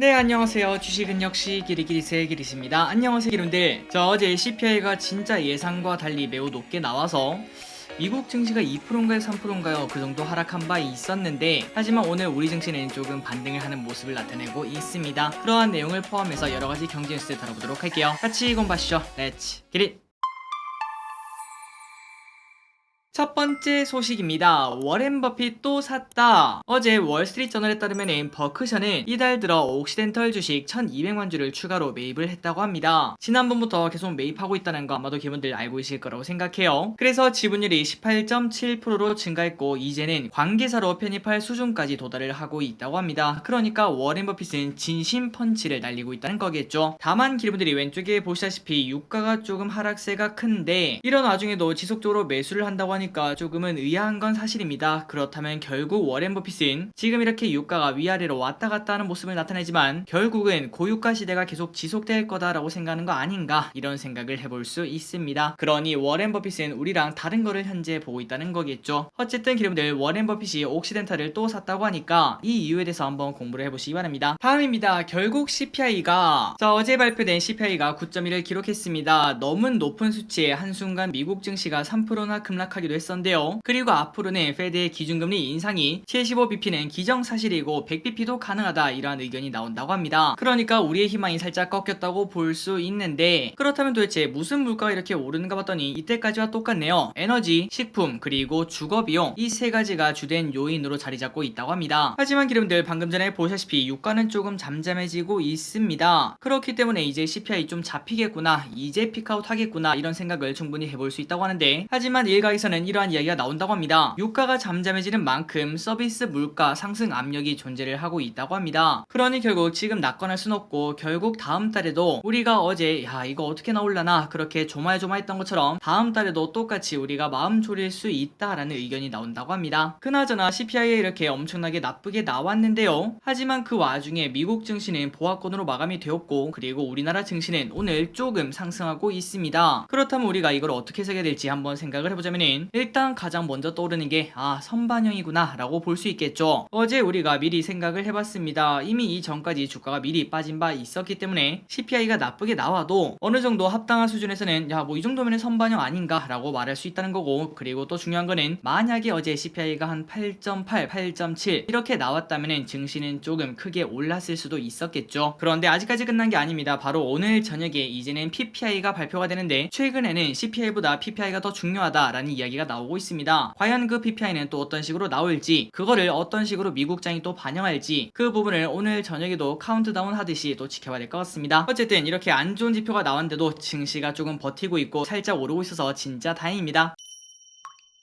네, 안녕하세요. 주식은 역시 기리기리세 기리십니다. 안녕하세요, 기름들. 어제 CPI가 진짜 예상과 달리 매우 높게 나와서 미국 증시가 2%인가요, 3%인가요? 그 정도 하락한 바 있었는데, 하지만 오늘 우리 증시는 조금 반등을 하는 모습을 나타내고 있습니다. 그러한 내용을 포함해서 여러가지 경제 뉴스 다뤄보도록 할게요. 같이 공부하시죠. 렛츠 기릿! 첫 번째 소식입니다. 워렌 버핏 또 샀다. 어제 월스트리트 저널에 따르면 버크셔는 이달 들어 옥시덴털 주식 1200만 주를 추가로 매입을 했다고 합니다. 지난번부터 계속 매입하고 있다는 거 아마도 기분들 알고 계실 거라고 생각해요. 그래서 지분율이 18.7%로 증가했고 이제는 관계사로 편입할 수준까지 도달을 하고 있다고 합니다. 그러니까 워렌 버핏은 진심 펀치를 날리고 있다는 거겠죠. 다만 기분들이 왼쪽에 보시다시피 유가가 조금 하락세가 큰데 이런 와중에도 지속적으로 매수를 한다고 하니까 조금은 의아한 건 사실입니다. 그렇다면 결국 워렌 버핏은 지금 이렇게 유가가 위아래로 왔다 갔다 하는 모습을 나타내지만 결국은 고유가 시대가 계속 지속될 거다라고 생각하는 거 아닌가, 이런 생각을 해볼 수 있습니다. 그러니 워렌 버핏은 우리랑 다른 거를 현재 보고 있다는 거겠죠. 어쨌든 여러분들, 워렌 버핏이 옥시덴탈을 또 샀다고 하니까 이 이유에 대해서 한번 공부를 해보시기 바랍니다. 다음입니다. 결국 CPI가 어제 발표된 CPI가 9.1을 기록했습니다. 너무 높은 수치에 한순간 미국 증시가 3%나 급락하기도 했었는데요. 그리고 앞으로는 페드의 기준금리 인상이 75bp는 기정사실이고 100bp도 가능하다, 이러한 의견이 나온다고 합니다. 그러니까 우리의 희망이 살짝 꺾였다고 볼 수 있는데, 그렇다면 도대체 무슨 물가가 이렇게 오르는가 봤더니 이때까지와 똑같네요. 에너지, 식품, 그리고 주거비용, 이 세 가지가 주된 요인으로 자리 잡고 있다고 합니다. 하지만 여러분들, 방금 전에 보셨다시피 유가는 조금 잠잠해지고 있습니다. 그렇기 때문에 이제 CPI 좀 잡히겠구나, 이제 피크아웃 하겠구나, 이런 생각을 충분히 해볼 수 있다고 하는데, 하지만 일각에서는 이러한 이야기가 나온다고 합니다. 유가가 잠잠해지는 만큼 서비스 물가 상승 압력이 존재를 하고 있다고 합니다. 그러니 결국 지금 낙관할 순 없고, 결국 다음 달에도 우리가 어제 이거 어떻게 나올라나 그렇게 조마조마했던 것처럼 다음 달에도 똑같이 우리가 마음 졸일 수 있다라는 의견이 나온다고 합니다. 그나저나 CPI에 이렇게 엄청나게 나쁘게 나왔는데요. 하지만 그 와중에 미국 증시는 보합권으로 마감이 되었고, 그리고 우리나라 증시는 오늘 조금 상승하고 있습니다. 그렇다면 우리가 이걸 어떻게 해석해야 될지 한번 생각을 해보자면은, 일단 가장 먼저 떠오르는 게 선반영이구나 라고 볼 수 있겠죠. 어제 우리가 미리 생각을 해봤습니다. 이미 이전까지 주가가 미리 빠진 바 있었기 때문에 CPI가 나쁘게 나와도 어느 정도 합당한 수준에서는 뭐 이 정도면 선반영 아닌가 라고 말할 수 있다는 거고, 그리고 또 중요한 거는 만약에 어제 CPI가 한 8.8, 8.7 이렇게 나왔다면 증시는 조금 크게 올랐을 수도 있었겠죠. 그런데 아직까지 끝난 게 아닙니다. 바로 오늘 저녁에 이제는 PPI가 발표가 되는데, 최근에는 CPI보다 PPI가 더 중요하다라는 이야기가 나오고 있습니다. 과연 그 PPI는 또 어떤 식으로 나올지, 그거를 어떤 식으로 미국장이 또 반영할지, 그 부분을 오늘 저녁에도 카운트다운 하듯이 또 지켜봐야 될 것 같습니다. 어쨌든 이렇게 안 좋은 지표가 나왔는데도 증시가 조금 버티고 있고 살짝 오르고 있어서 진짜 다행입니다.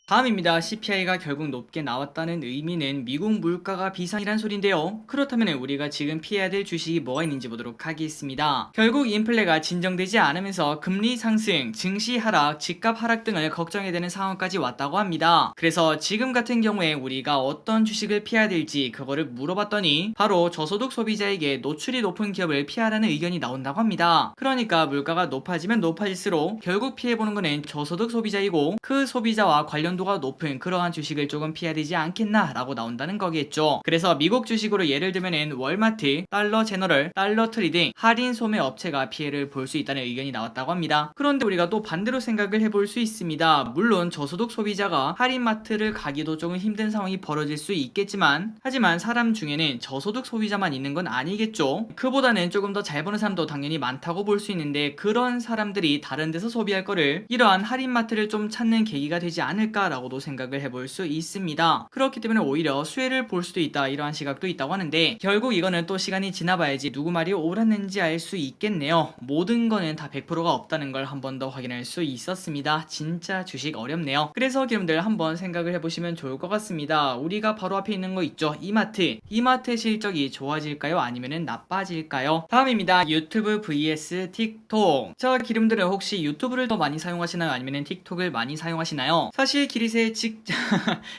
다음입니다. CPI가 결국 높게 나왔다는 의미는 미국 물가가 비상이란 소린데요. 그렇다면 우리가 지금 피해야 될 주식이 뭐가 있는지 보도록 하겠습니다. 결국 인플레가 진정되지 않으면서 금리 상승, 증시 하락, 집값 하락 등을 걱정해야 되는 상황까지 왔다고 합니다. 그래서 지금 같은 경우에 우리가 어떤 주식을 피해야 될지 그거를 물어봤더니 바로 저소득 소비자에게 노출이 높은 기업을 피하라는 의견이 나온다고 합니다. 그러니까 물가가 높아지면 높아질수록 결국 피해보는 거는 저소득 소비자이고, 그 소비자와 관련 도가 높은 그러한 주식을 조금 피해야 되지 않겠나 라고 나온다는 거겠죠. 그래서 미국 주식으로 예를 들면은 월마트, 달러 제너럴, 달러 트리 등 할인 소매 업체가 피해를 볼 수 있다는 의견이 나왔다고 합니다. 그런데 우리가 또 반대로 생각을 해볼 수 있습니다. 물론 저소득 소비자가 할인마트를 가기도 조금 힘든 상황이 벌어질 수 있겠지만, 하지만 사람 중에는 저소득 소비자만 있는 건 아니겠죠. 그보다는 조금 더 잘 버는 사람도 당연히 많다고 볼 수 있는데, 그런 사람들이 다른 데서 소비할 거를 이러한 할인마트를 좀 찾는 계기가 되지 않을까 라고도 생각을 해볼 수 있습니다. 그렇기 때문에 오히려 수혜를 볼 수도 있다, 이러한 시각도 있다고 하는데, 결국 이거는 또 시간이 지나봐야지 누구 말이 옳았는지 알 수 있겠네요. 모든 거는 다 100%가 없다는 걸 한 번 더 확인할 수 있었습니다. 진짜 주식 어렵네요. 그래서 여러분들 한번 생각을 해보시면 좋을 것 같습니다. 우리가 바로 앞에 있는 거 있죠, 이마트의 실적이 좋아질까요, 아니면은 나빠질까요? 다음입니다. 유튜브 vs 틱톡. 기름들은 혹시 유튜브를 더 많이 사용하시나요, 아니면은 틱톡을 많이 사용하시나요? 사실 키릿의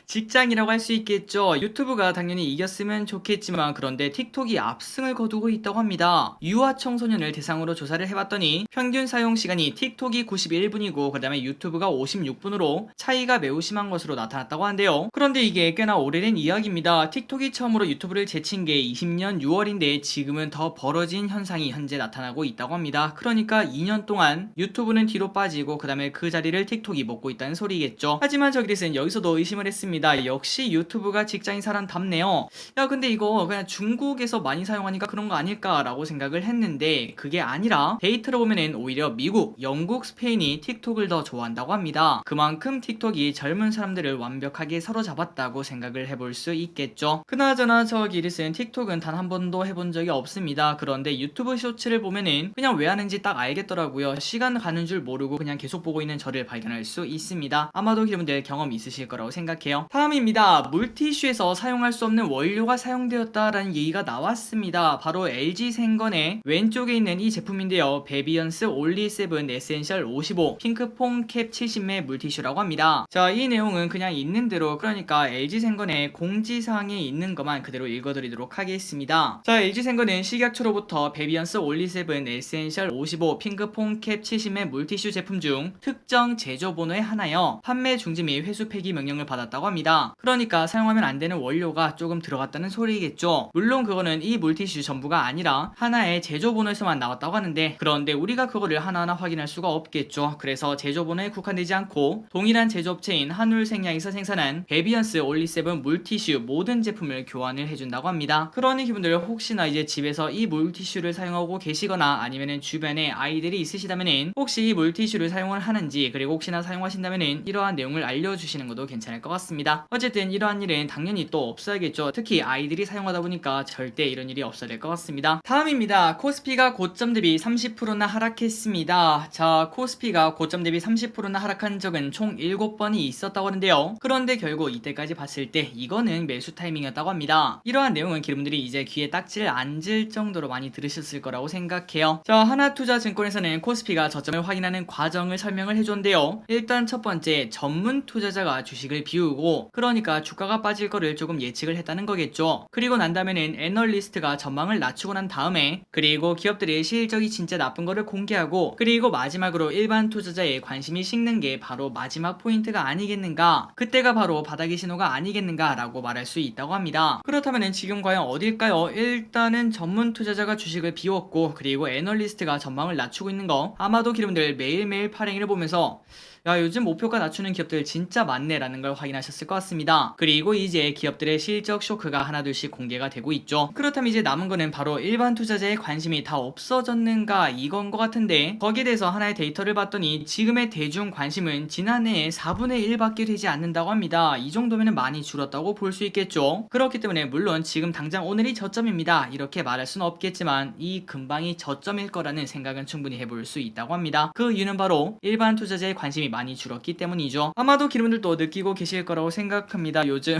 직장이라고 할 수 있겠죠. 유튜브가 당연히 이겼으면 좋겠지만 그런데 틱톡이 압승을 거두고 있다고 합니다. 유아 청소년을 대상으로 조사를 해봤더니 평균 사용 시간이 틱톡이 91분이고 그 다음에 유튜브가 56분으로 차이가 매우 심한 것으로 나타났다고 한대요. 그런데 이게 꽤나 오래된 이야기입니다. 틱톡이 처음으로 유튜브를 제친 게 20년 6월인데 지금은 더 벌어진 현상이 현재 나타나고 있다고 합니다. 그러니까 2년 동안 유튜브는 뒤로 빠지고 그 다음에 그 자리를 틱톡이 먹고 있다는 소리겠죠. 하지만 저기릿은 여기서도 의심을 했습니다. 역시 유튜브가 직장인 사람답네요. 야 근데 이거 그냥 중국에서 많이 사용하니까 그런 거 아닐까라고 생각을 했는데 그게 아니라 데이터로 보면은 오히려 미국, 영국, 스페인이 틱톡을 더 좋아한다고 합니다. 그만큼 틱톡이 젊은 사람들을 완벽하게 사로잡았다고 생각을 해볼 수 있겠죠. 그나저나 저기릿은 틱톡은 단 한 번도 해본 적이 없습니다. 그런데 유튜브 쇼츠를 보면은 그냥 왜 하는지 딱 알겠더라고요. 시간 가는 줄 모르고 그냥 계속 보고 있는 저를 발견할 수 있습니다. 아마도 여러분들 경험 있으실 거라고 생각해요. 다음입니다. 물티슈에서 사용할 수 없는 원료가 사용되었다라는 얘기가 나왔습니다. 바로 LG생건의 왼쪽에 있는 이 제품인데요. 베비언스 올리7 에센셜 55 핑크퐁 캡 70매 물티슈라고 합니다. 자, 이 내용은 그냥 있는 대로 그러니까 LG생건의 공지사항에 있는 것만 그대로 읽어드리도록 하겠습니다. 자, LG생건은 식약처로부터 베비언스 올리7 에센셜 55 핑크퐁 캡 70매 물티슈 제품 중 특정 제조번호에 한하여 판매 중지 및 회수 폐기 명령을 받았다고 합니다. 그러니까 사용하면 안 되는 원료가 조금 들어갔다는 소리겠죠. 물론 그거는 이 물티슈 전부가 아니라 하나의 제조번호에서만 나왔다고 하는데 그런데 우리가 그거를 하나하나 확인할 수가 없겠죠. 그래서 제조번호에 국한되지 않고 동일한 제조업체인 한울생약에서 생산한 베비언스 올리7 물티슈 모든 제품을 교환을 해준다고 합니다. 그러니 기분들 혹시나 이제 집에서 이 물티슈를 사용하고 계시거나 아니면은 주변에 아이들이 있으시다면은 혹시 이 물티슈를 사용을 하는지 그리고 혹시나 사용하신다면은 이러한 내용을 알려주시는 것도 괜찮을 것 같습니다. 어쨌든 이러한 일은 당연히 또 없어야겠죠. 특히 아이들이 사용하다 보니까 절대 이런 일이 없어야 될 것 같습니다. 다음입니다. 코스피가 고점 대비 30%나 하락했습니다. 자, 코스피가 고점 대비 30%나 하락한 적은 총 7번이 있었다고 하는데요. 그런데 결국 이때까지 봤을 때 이거는 매수 타이밍이었다고 합니다. 이러한 내용은 여러분들이 이제 귀에 딱지를 앉을 정도로 많이 들으셨을 거라고 생각해요. 자, 하나투자증권에서는 코스피가 저점을 확인하는 과정을 설명을 해줬는데요. 일단 첫 번째, 전문 투자자가 주식을 비우고 그러니까 주가가 빠질 거를 조금 예측을 했다는 거겠죠. 그리고 난 다음에는 애널리스트가 전망을 낮추고 난 다음에 그리고 기업들의 실적이 진짜 나쁜 거를 공개하고 그리고 마지막으로 일반 투자자의 관심이 식는 게 바로 마지막 포인트가 아니겠는가, 그때가 바로 바닥의 신호가 아니겠는가 라고 말할 수 있다고 합니다. 그렇다면 지금 과연 어딜까요? 일단은 전문 투자자가 주식을 비웠고 그리고 애널리스트가 전망을 낮추고 있는 거 아마도 여러분들 매일매일 파랭이를 보면서 야, 요즘 목표가 낮추는 기업들 진짜 많네 라는 걸 확인하셨을 것 같습니다. 그리고 이제 기업들의 실적 쇼크가 하나둘씩 공개가 되고 있죠. 그렇다면 이제 남은 거는 바로 일반 투자자의 관심이 다 없어졌는가 이건 것 같은데 거기에 대해서 하나의 데이터를 봤더니 지금의 대중 관심은 지난해에 4분의 1밖에 되지 않는다고 합니다. 이 정도면 많이 줄었다고 볼 수 있겠죠. 그렇기 때문에 물론 지금 당장 오늘이 저점입니다 이렇게 말할 수는 없겠지만 이 근방이 저점일 거라는 생각은 충분히 해볼 수 있다고 합니다. 그 이유는 바로 일반 투자자의 관심이 많이 줄었기 때문이죠. 아마도 여러분들도 느끼고 계실 거라고 생각합니다. 요즘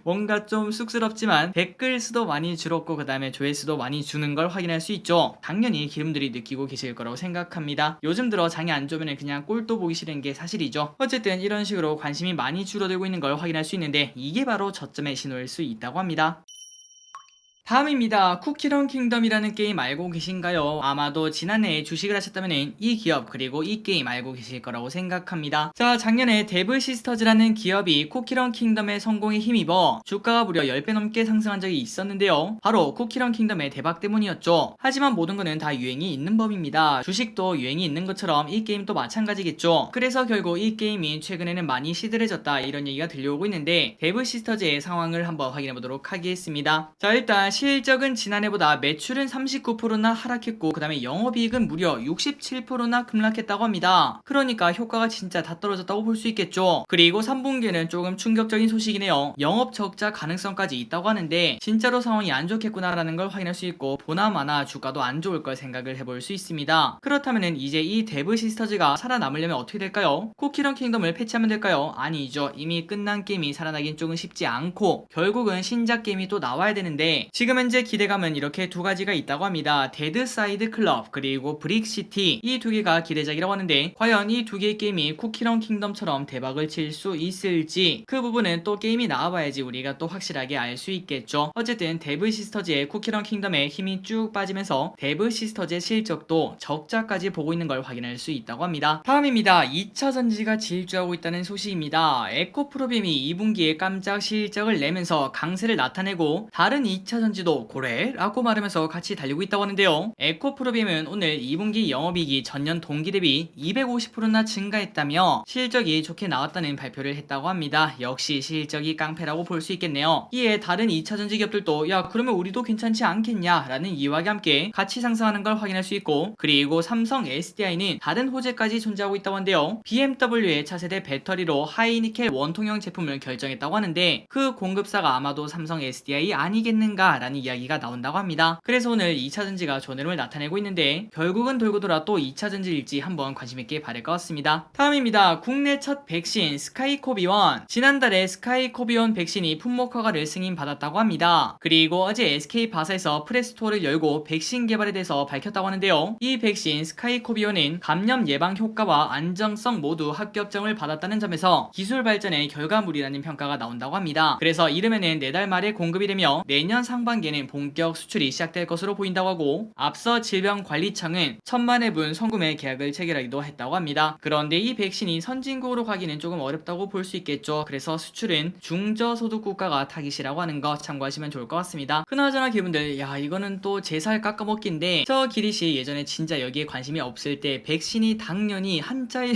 뭔가 좀 쑥스럽지만 댓글 수도 많이 줄었고 그 다음에 조회수도 많이 주는 걸 확인할 수 있죠. 당연히 여러분들이 느끼고 계실 거라고 생각합니다. 요즘 들어 장이 안 좋으면 그냥 꼴도 보기 싫은 게 사실이죠. 어쨌든 이런 식으로 관심이 많이 줄어들고 있는 걸 확인할 수 있는데 이게 바로 저점의 신호일 수 있다고 합니다. 다음입니다. 쿠키런 킹덤이라는 게임 알고 계신가요? 아마도 지난해에 주식을 하셨다면 이 기업 그리고 이 게임 알고 계실 거라고 생각합니다. 자, 작년에 데브 시스터즈라는 기업이 쿠키런 킹덤의 성공에 힘입어 주가가 무려 10배 넘게 상승한 적이 있었는데요. 바로 쿠키런 킹덤의 대박 때문이었죠. 하지만 모든 거는 다 유행이 있는 법입니다. 주식도 유행이 있는 것처럼 이 게임도 마찬가지겠죠. 그래서 결국 이 게임이 최근에는 많이 시들해졌다 이런 얘기가 들려오고 있는데 데브 시스터즈의 상황을 한번 확인해 보도록 하겠습니다. 자, 일단 실적은 지난해보다 매출은 39%나 하락했고 그 다음에 영업이익은 무려 67%나 급락했다고 합니다. 그러니까 효과가 진짜 다 떨어졌다고 볼 수 있겠죠. 그리고 3분기에는 조금 충격적인 소식이네요. 영업 적자 가능성까지 있다고 하는데 진짜로 상황이 안 좋겠구나라는 걸 확인할 수 있고 보나마나 주가도 안 좋을 걸 생각을 해볼 수 있습니다. 그렇다면은 이제 이 데브 시스터즈가 살아남으려면 어떻게 될까요? 쿠키런 킹덤을 패치하면 될까요? 아니죠. 이미 끝난 게임이 살아나긴 조금 쉽지 않고 결국은 신작 게임이 또 나와야 되는데 지금 현재 기대감은 이렇게 두 가지가 있다고 합니다. 데드사이드 클럽 그리고 브릭시티, 이 두 개가 기대작이라고 하는데 과연 이 두 개의 게임이 쿠키런 킹덤처럼 대박을 칠 수 있을지, 그 부분은 또 게임이 나와봐야지 우리가 또 확실하게 알 수 있겠죠. 어쨌든 데브 시스터즈의 쿠키런 킹덤에 힘이 쭉 빠지면서 데브 시스터즈의 실적도 적자까지 보고 있는 걸 확인할 수 있다고 합니다. 다음입니다. 2차 전지가 질주하고 있다는 소식입니다. 에코프로빔이 2분기에 깜짝 실적을 내면서 강세를 나타내고 다른 2차 전지도 고래라고 말하면서 같이 달리고 있다고 하는데요. 에코프로빔은 오늘 2분기 영업이익이 전년 동기 대비 250%나 증가했다며 실적이 좋게 나왔다는 발표를 했다고 합니다. 역시 실적이 깡패라고 볼 수 있겠네요. 이에 다른 2차 전지 기업들도 야 그러면 우리도 괜찮지 않겠냐 라는 이유와 함께 같이 상승하는 걸 확인할 수 있고, 그리고 삼성 SDI는 다른 호재까지 존재하고 있다고 하는데요. BMW의 차세대 배터리로 하이니켈 원통형 제품을 결정했다고 하는데 그 공급사가 아마도 삼성 SDI 아니겠는가 라는 이야기가 나온다고 합니다. 그래서 오늘 2차 전지가 좋은 흐름을 나타내고 있는데 결국은 돌고 돌아 또 2차 전지일지 한번 관심있게 봐야 될 것 같습니다. 다음입니다. 국내 첫 백신 스카이코비원, 지난달에 스카이코비원 백신이 품목 허가를 승인받았다고 합니다. 그리고 어제 SK바사에서 프레스토어를 열고 백신 개발에 대해서 밝혔다고 하는데요. 이 백신 스카이코비원은 감염 예방 효과와 안정성 모두 합격점을 받았다는 점에서 기술 발전의 결과물이라는 평가가 나온다고 합니다. 그래서 이르면은 4달 말에 공급이 되며 내년 상반기에는 본격 수출이 시작될 것으로 보인다고 하고, 앞서 질병관리청은 1000만 회분 성구매 계약을 체결하기도 했다고 합니다. 그런데 이 백신이 선진국으로 가기는 조금 어렵다고 볼 수 있겠죠. 그래서 수출은 중저소득 국가가 타깃이라고 하는 거 참고하시면 좋을 것 같습니다. 그나저나 기분들, 야 이거는 또 제 살 깎아먹기인데, 저 기리씨 예전에 진짜 여기에 관심이 없을 때 백신이 당연히 한자인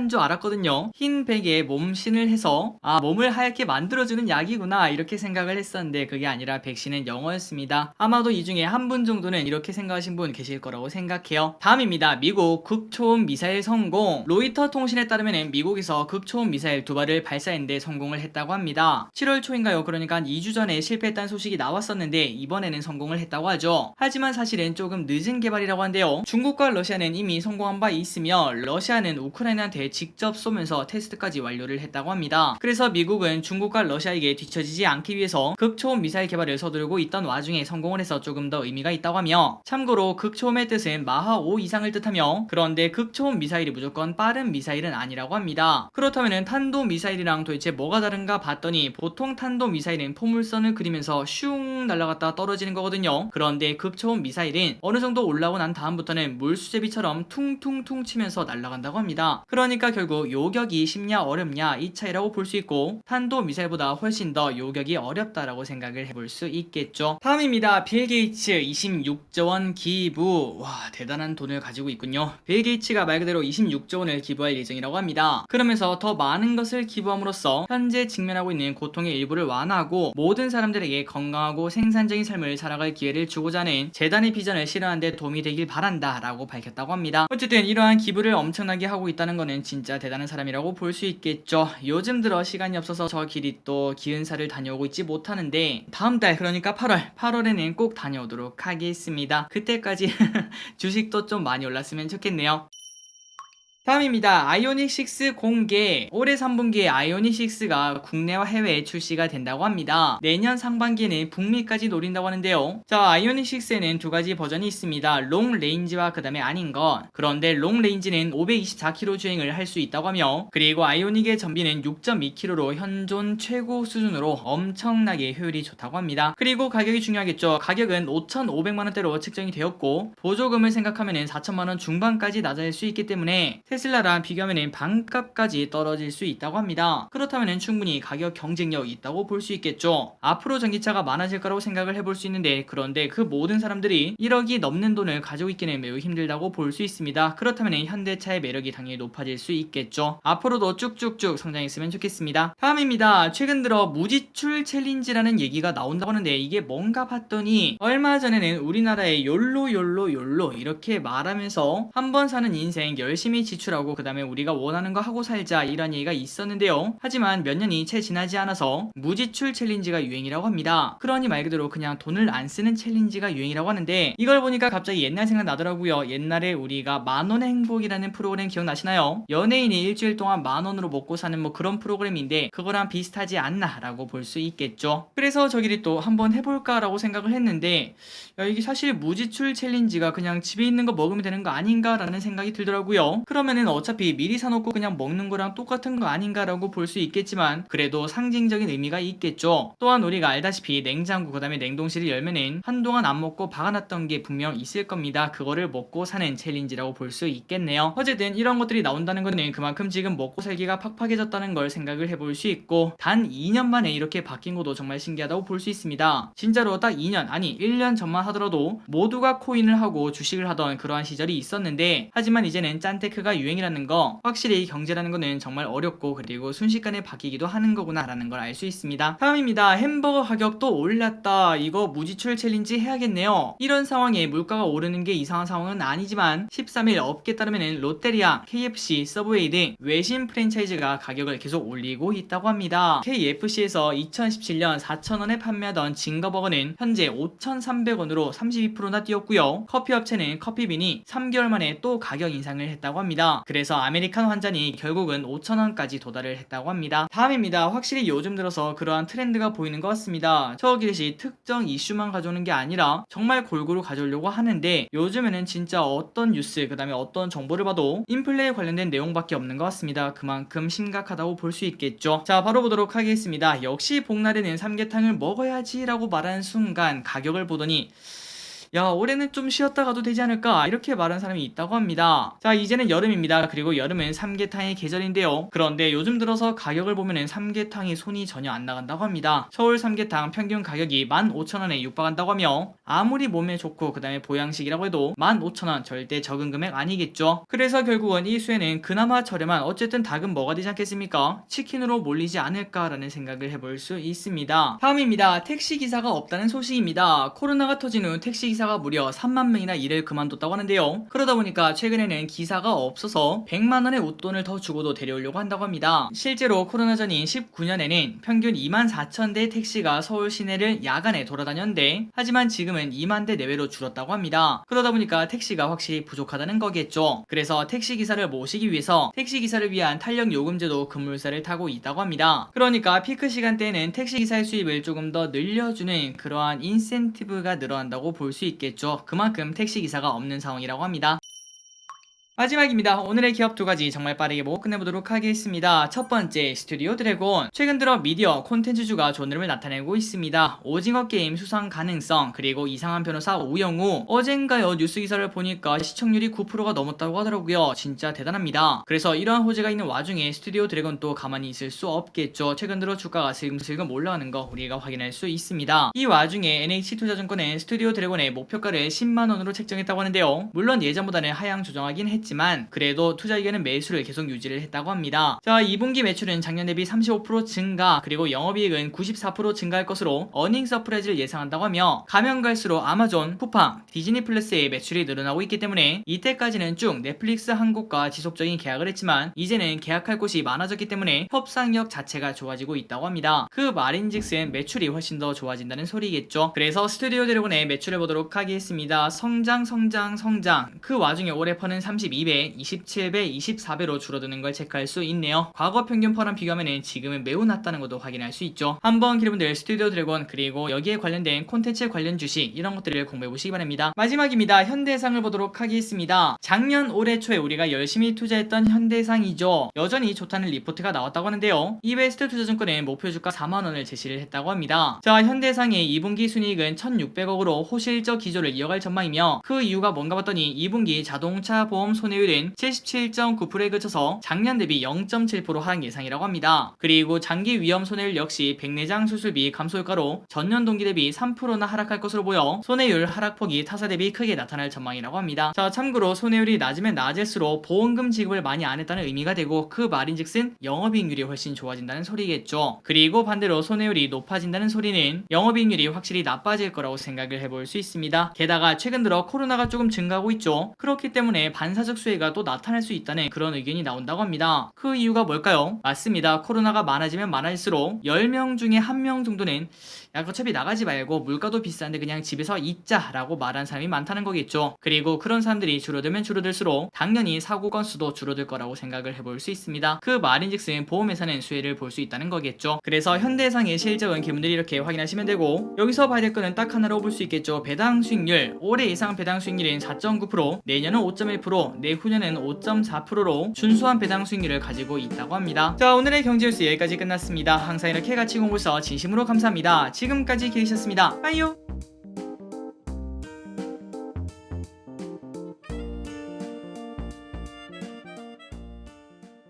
줄 알았거든요. 흰 백에 몸신을 해서 몸을 하얗게 만들어주는 약이구나 이렇게 생각을 했었는데 그게 아니라 백신은 영어였습니다. 아마도 이 중에 한 분 정도는 이렇게 생각하신 분 계실 거라고 생각해요. 다음입니다. 미국 극초음 미사일 성공. 로이터 통신에 따르면 미국에서 극초음 미사일 2발을 발사했는데 성공을 했다고 합니다. 7월 초인가요? 그러니까 2주 전에 실패했다는 소식이 나왔었는데 이번에는 성공을 했다고 하죠. 하지만 사실은 조금 늦은 개발이라고 한데요. 중국과 러시아는 이미 성공한 바 있으며 러시아는 우크라이나한테 직접 쏘면서 테스트까지 완료를 했다고 합니다. 그래서 미국은 중국과 러시아에게 뒤처지지 않기 위해서 극초음 미사일 개발을 서두르고 있던 와중에 성공을 해서 조금 더 의미가 있다고 하며, 참고로 극초음의 뜻은 마하 5 이상을 뜻하며, 그런데 극초음 미사일이 무조건 빠른 미사일은 아니라고 합니다. 그렇다면 탄도 미사일이랑 도대체 뭐가 다른가 봤더니 보통 탄도 미사일은 포물선을 그리면서 슝 날아갔다 떨어지는 거거든요. 그런데 극초음 미사일은 어느 정도 올라오고 난 다음부터는 물수제비처럼 퉁퉁퉁 치면서 날아간다고 합니다. 그러니까 결국 요격이 쉽냐 어렵냐 이 차이라고 볼 수 있고, 탄도 미사일보다 훨씬 더 요격이 어렵다라고 생각을 해볼 수 있겠죠. 다음입니다. 빌 게이츠 26조 원 기부. 와 대단한 돈을 가지고 있군요. 빌 게이츠가 말 그대로 26조 원을 기부할 예정이라고 합니다. 그러면서 더 많은 것을 기부함으로써 현재 직면하고 있는 고통의 일부를 완화하고 모든 사람들에게 건강하고 생산적인 삶을 살아갈 기회를 주고자 하는 재단의 비전을 실현하는 데 도움이 되길 바란다 라고 밝혔다고 합니다. 어쨌든 이러한 기부를 엄청나게 하고 있다는 거는 진짜 대단한 사람이라고 볼 수 있겠죠. 요즘 들어 시간이 없어서 저 길이 또 기은사를 다녀오고 있지 못하는데 다음 달, 그러니까 8월에는 꼭 다녀오도록 하겠습니다. 그때까지 주식도 좀 많이 올랐으면 좋겠네요. 다음입니다. 아이오닉 6 공개. 올해 3분기에 아이오닉 6가 국내와 해외에 출시가 된다고 합니다. 내년 상반기에는 북미까지 노린다고 하는데요. 자, 아이오닉 6에는 두 가지 버전이 있습니다. 롱 레인지와 그 다음에 아닌 것. 그런데 롱 레인지는 524km 주행을 할 수 있다고 하며, 그리고 아이오닉의 전비는 6.2km로 현존 최고 수준으로 엄청나게 효율이 좋다고 합니다. 그리고 가격이 중요하겠죠. 가격은 5,500만원대로 측정이 되었고 보조금을 생각하면 4천만원 중반까지 낮아질 수 있기 때문에 테슬라랑 비교하면 반값까지 떨어질 수 있다고 합니다. 그렇다면 충분히 가격 경쟁력이 있다고 볼 수 있겠죠. 앞으로 전기차가 많아질 거라고 생각을 해볼 수 있는데, 그런데 그 모든 사람들이 1억이 넘는 돈을 가지고 있기는 매우 힘들다고 볼 수 있습니다. 그렇다면 현대차의 매력이 당연히 높아질 수 있겠죠. 앞으로도 쭉쭉쭉 성장했으면 좋겠습니다. 다음입니다. 최근 들어 무지출 챌린지라는 얘기가 나온다고 하는데 이게 뭔가 봤더니 얼마 전에는 우리나라의 욜로 이렇게 말하면서 한번 사는 인생 열심히 지출 지출하고 그 다음에 우리가 원하는 거 하고 살자 이런 얘기가 있었는데요. 하지만 몇 년이 채 지나지 않아서 무지출 챌린지가 유행이라고 합니다. 그러니 말 그대로 그냥 돈을 안 쓰는 챌린지가 유행이라고 하는데 이걸 보니까 갑자기 옛날 생각 나더라고요. 옛날에 우리가 만원의 행복이라는 프로그램 기억나시나요? 연예인이 일주일 동안 만원으로 먹고 사는 뭐 그런 프로그램인데 그거랑 비슷하지 않나 라고 볼 수 있겠죠. 그래서 저기를 또 한번 해볼까 라고 생각을 했는데 야, 이게 사실 무지출 챌린지가 그냥 집에 있는 거 먹으면 되는 거 아닌가 라는 생각이 들더라고요. 그러면은 어차피 미리 사놓고 그냥 먹는 거랑 똑같은 거 아닌가 라고 볼 수 있겠지만 그래도 상징적인 의미가 있겠죠. 또한 우리가 알다시피 냉장고 그 다음에 냉동실을 열면은 한동안 안 먹고 박아놨던 게 분명 있을 겁니다. 그거를 먹고 사는 챌린지라고 볼 수 있겠네요. 어쨌든 이런 것들이 나온다는 거는 그만큼 지금 먹고 살기가 팍팍해졌다는 걸 생각을 해볼 수 있고 단 2년 만에 이렇게 바뀐 것도 정말 신기하다고 볼 수 있습니다. 진짜로 딱 2년 아니 1년 전만 하더라도 모두가 코인을 하고 주식을 하던 그러한 시절이 있었는데 하지만 이제는 짠테크가 유행이라는 거 확실히 경제라는 거는 정말 어렵고 그리고 순식간에 바뀌기도 하는 거구나 라는 걸 알 수 있습니다. 다음입니다. 햄버거 가격도 올랐다. 이거 무지출 챌린지 해야겠네요. 이런 상황에 물가가 오르는 게 이상한 상황은 아니지만 13일 업계 따르면 롯데리아, KFC, 서브웨이 등 외신 프랜차이즈가 가격을 계속 올리고 있다고 합니다. KFC에서 2017년 4,000원에 판매하던 징거버거는 현재 5,300원으로 32%나 뛰었고요. 커피 업체는 커피빈이 3개월 만에 또 가격 인상을 했다고 합니다. 그래서 아메리카노 한 잔이 결국은 5,000원까지 도달을 했다고 합니다. 다음입니다. 확실히 요즘 들어서 그러한 트렌드가 보이는 것 같습니다. 저기듯이 특정 이슈만 가져오는 게 아니라 정말 골고루 가져오려고 하는데 요즘에는 진짜 어떤 뉴스 그 다음에 어떤 정보를 봐도 인플레에 관련된 내용밖에 없는 것 같습니다. 그만큼 심각하다고 볼 수 있겠죠. 자, 바로 보도록 하겠습니다. 역시 복날에는 삼계탕을 먹어야지 라고 말하는 순간 가격을 보더니 야, 올해는 좀 쉬었다 가도 되지 않을까 이렇게 말하는 사람이 있다고 합니다. 자, 이제는 여름입니다. 그리고 여름은 삼계탕의 계절인데요. 그런데 요즘 들어서 가격을 보면은 삼계탕이 손이 전혀 안 나간다고 합니다. 서울 삼계탕 평균 가격이 15,000원에 육박한다고 하며 아무리 몸에 좋고 그 다음에 보양식이라고 해도 15,000원 절대 적은 금액 아니겠죠. 그래서 결국은 이 수에는 그나마 저렴한 어쨌든 닭은 뭐가 되지 않겠습니까? 치킨으로 몰리지 않을까라는 생각을 해볼 수 있습니다. 다음입니다. 택시기사가 없다는 소식입니다. 코로나가 터진 후 택시기사가 무려 3만 명이나 일을 그만뒀다고 하는데요. 그러다 보니까 최근에는 기사가 없어서 100만원의 웃돈을 더 주고도 데려오려고 한다고 합니다. 실제로 코로나 전인 19년에는 평균 24,000대 택시가 서울 시내를 야간에 돌아다녔는데 하지만 지금은 2만 대 내외로 줄었다고 합니다. 그러다 보니까 택시가 확실히 부족하다는 거겠죠. 그래서 택시기사를 모시기 위해서 택시기사를 위한 탄력 요금제도 급물살을 타고 있다고 합니다. 그러니까 피크 시간대에는 택시기사의 수입을 조금 더 늘려주는 그러한 인센티브가 늘어난다고 볼 수 있겠죠. 그만큼 택시기사가 없는 상황이라고 합니다. 마지막입니다. 오늘의 기업 두 가지 정말 빠르게 보고 끝내보도록 하겠습니다. 첫 번째, 스튜디오 드래곤. 최근 들어 미디어, 콘텐츠주가 좋은 흐름을 나타내고 있습니다. 오징어 게임 수상 가능성, 그리고 이상한 변호사 오영우. 어젠가요 뉴스 기사를 보니까 시청률이 9%가 넘었다고 하더라고요. 진짜 대단합니다. 그래서 이러한 호재가 있는 와중에 스튜디오 드래곤 또 가만히 있을 수 없겠죠. 최근 들어 주가가 슬금슬금 올라가는 거 우리가 확인할 수 있습니다. 이 와중에 NH투자증권은 스튜디오 드래곤의 목표가를 10만원으로 책정했다고 하는데요. 물론 예전보다는 하향 조정하긴 했지만 그래도 투자 의견은 매수를 계속 유지를 했다고 합니다. 자, 2분기 매출은 작년 대비 35% 증가 그리고 영업이익은 94% 증가할 것으로 어닝 서프라이즈를 예상한다고 하며 가면 갈수록 아마존, 쿠팡, 디즈니 플러스의 매출이 늘어나고 있기 때문에 이때까지는 쭉 넷플릭스 한국과 지속적인 계약을 했지만 이제는 계약할 곳이 많아졌기 때문에 협상력 자체가 좋아지고 있다고 합니다. 그 말인즉슨 매출이 훨씬 더 좋아진다는 소리겠죠. 그래서 스튜디오 드래곤의 매출을 보도록 하겠습니다. 성장 그 와중에 올해 퍼는 32배, 27배, 24배로 줄어드는 걸 체크할 수 있네요. 과거 평균 퍼랑 비교하면 지금은 매우 낮다는 것도 확인할 수 있죠. 한번 여러분들 스튜디오 드래곤 그리고 여기에 관련된 콘텐츠 관련 주식 이런 것들을 공부해 보시기 바랍니다. 마지막입니다. 현대해상을 보도록 하겠습니다. 작년 올해 초에 우리가 열심히 투자했던 현대해상이죠. 여전히 좋다는 리포트가 나왔다고 하는데요. 이베스트 투자증권은 목표 주가 4만원을 제시를 했다고 합니다. 자, 현대해상의 2분기 순이익은 1,600억으로 호실적 기조를 이어갈 전망이며 그 이유가 뭔가 봤더니 2분기 자동차 보험 손해율은 77.9%에 그쳐서 작년 대비 0.7% 하락 예상이라고 합니다. 그리고 장기 위험 손해율 역시 백내장 수술비 감소 효과로 전년 동기 대비 3%나 하락할 것으로 보여 손해율 하락폭이 타사 대비 크게 나타날 전망이라고 합니다. 자, 참고로 손해율이 낮으면 낮을수록 보험금 지급을 많이 안 했다는 의미가 되고 그 말인즉슨 영업이익률이 훨씬 좋아진다는 소리겠죠. 그리고 반대로 손해율이 높아진다는 소리는 영업이익률이 확실히 나빠질 거라고 생각을 해볼 수 있습니다. 게다가 최근 들어 코로나가 조금 증가하고 있죠. 그렇기 때문에 반사적 수혜가 또 나타날 수 있다는 그런 의견이 나온다고 합니다. 그 이유가 뭘까요? 맞습니다. 코로나가 많아지면 많아질수록 10명 중에 1명 정도는 야 어차피 나가지 말고 물가도 비싼데 그냥 집에서 있자라고 말하는 사람이 많다는 거겠죠. 그리고 그런 사람들이 줄어들면 줄어들수록 당연히 사고 건수도 줄어들 거라고 생각을 해볼 수 있습니다. 그 말인즉슨 보험회사는 수혜를 볼 수 있다는 거겠죠. 그래서 현대해상의 실적은 기분들이 이렇게 확인하시면 되고, 여기서 봐야 될 거는 딱 하나로 볼 수 있겠죠. 배당 수익률. 올해 예상 배당 수익률은 4.9%, 내년은 5.1%, 내후년은 5.4%로 준수한 배당 수익률을 가지고 있다고 합니다. 자, 오늘의 경제뉴스 여기까지 끝났습니다. 항상 이렇게 같이 공부해서 진심으로 감사합니다. 지금까지 계셨습니다. 빠이요.